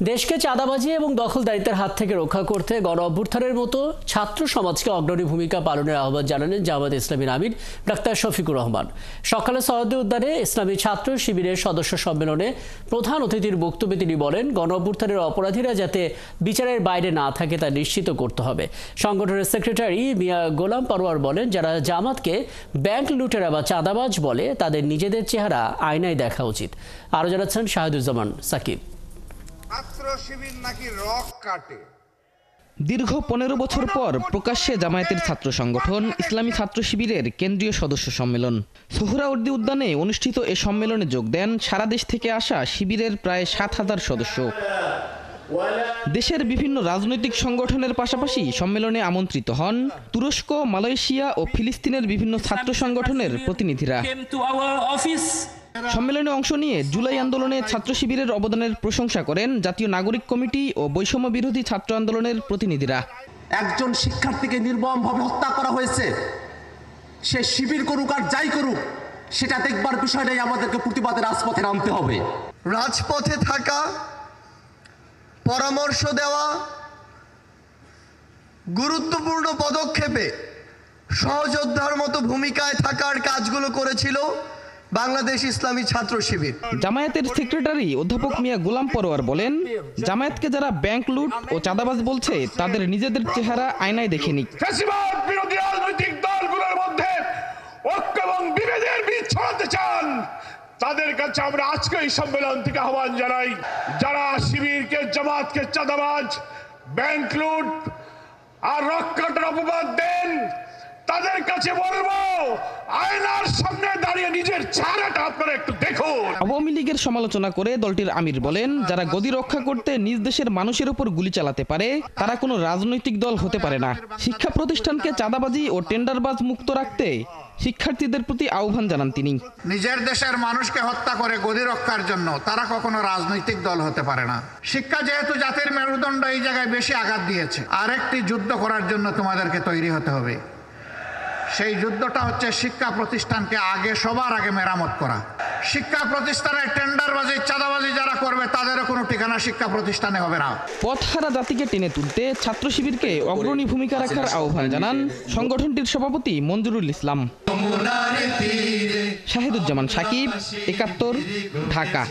দেশকে চাঁদাবাজি এবং দখলদারিত্বের হাত থেকে রক্ষা করতে গণ অভ্যুত্থানের মতো ছাত্র সমাজকে অগ্রণী ভূমিকা পালনের আহ্বান জানালেন জামায়াতে ইসলামীর আমির ডাক্তার শফিকুর রহমান। সকালে সৈয়দী উদ্যানে ইসলামী ছাত্র শিবিরের সদস্য সম্মেলনে প্রধান অতিথির বক্তব্যে তিনি বলেন, গণ অভ্যুত্থানের অপরাধীরা যাতে বিচারের বাইরে না থাকে তা নিশ্চিত করতে হবে। সংগঠনের সেক্রেটারি মিয়া গোলাম পরোয়ার বলেন, যারা জামাতকে ব্যাংক লুটেরা বা চাঁদাবাজ বলে তাদের নিজেদের চেহারা আয়নায় দেখা উচিত। আরও জানাচ্ছেন শাহিদুজ্জামান সাকিব। দীর্ঘ ১৫ বছর পর প্রকাশ্যে জামায়াতের ছাত্র সংগঠন ইসলামী ছাত্র শিবিরের কেন্দ্রীয় সদস্য সম্মেলন সোহরাওয়ার্দী উদ্যানে অনুষ্ঠিত এ সম্মেলনে যোগ দেন সারা দেশ থেকে আসা শিবিরের প্রায় ৭,০০০ সদস্য। দেশের বিভিন্ন রাজনৈতিক সংগঠনের পাশাপাশি সম্মেলনে আমন্ত্রিত হন তুরস্ক, মালয়েশিয়া ও ফিলিস্তিনের বিভিন্ন ছাত্র সংগঠনের প্রতিনিধিরা। সম্মেলনে অংশ নিয়ে জুলাই আন্দোলনে ছাত্র শিবিরের অবদানের প্রশংসা করেন জাতীয় নাগরিক কমিটি ও বৈষম্য বিরোধী ছাত্র আন্দোলনের প্রতিনিধিরা। একজন শিক্ষার্থীকে নির্মমভাবে হত্যা করা হয়েছে, সে শিবির করুক আর যাই করুক, সেটা দেখবার বিষয়টাই আমাদেরকে প্রতিবাদের রাজপথে নামতে হবে। রাজপথে থাকা, পরামর্শ দেওয়া, গুরুত্বপূর্ণ পদক্ষেপে সহযোদ্ধার মতো ভূমিকায় থাকার কাজগুলো করেছিল বাংলাদেশ ইসলামী ছাত্র শিবির। জামায়াতের সেক্রেটারি অধ্যাপক মিয়া গোলাম পরোয়ার বলেন, জামায়াতকে যারা ব্যাংক লুট ও চাঁদাবাজ বলছে তাদের নিজেদের চেহারা আয়নায় দেখে নিক। ফ্যাসিবাদ বিরোধী রাজনৈতিক দলগুলোর মধ্যে ঐক্য এবং বিভেদের বীজ ছড়াতে চান, তাদের কাছে আমরা আজকে এই সম্মেলন থেকে আহ্বান জানাই, যারা শিবিরকে, জামাতকে চাঁদাবাজ, ব্যাংক লুট আর রক্ষাটার অপবাদ দেন, তাদের কাছে বলবো, আয়নার সামনে দাঁড়িয়ে নিজের চেহারাটা আপনারা একটু দেখুন। আওয়ামী লীগের সমালোচনা করে দলটির আমির বলেন, যারা গদি রক্ষা করতে নিজ দেশের মানুষের উপর গুলি চালাতে পারে তারা কোনো রাজনৈতিক দল হতে পারে না। শিক্ষা প্রতিষ্ঠানকে চাঁদাবাজি ও টেন্ডারবাজ মুক্ত রাখতে শিক্ষার্থীদের প্রতি আহ্বান জানান তিনি। নিজের দেশের মানুষকে হত্যা করে গদি রক্ষার জন্য তারা কখনো রাজনৈতিক দল হতে পারে না। শিক্ষা যেহেতু জাতির মেরুদণ্ড, এই জায়গায় বেশি আঘাত দিয়েছে, আরেকটি যুদ্ধ করার জন্য তোমাদেরকে তৈরি হতে হবে। সেই যুদ্ধটা হচ্ছে শিক্ষা প্রতিষ্ঠানকে সবার আগে মেরামত করা। শিক্ষা প্রতিষ্ঠানের টেন্ডারবাজি, চাঁদাবাজি যারা করবে তাদেরও কোনো ঠিকানা শিক্ষা প্রতিষ্ঠানে হবে না। পথহারা জাতিকে টেনে তুলতে ছাত্র শিবিরকে অগ্রণী ভূমিকা রাখার আহ্বান জানান সংগঠনটির সভাপতি মঞ্জুরুল ইসলাম। শাহিদুজ্জামান সাকিব, ৭১, ঢাকা।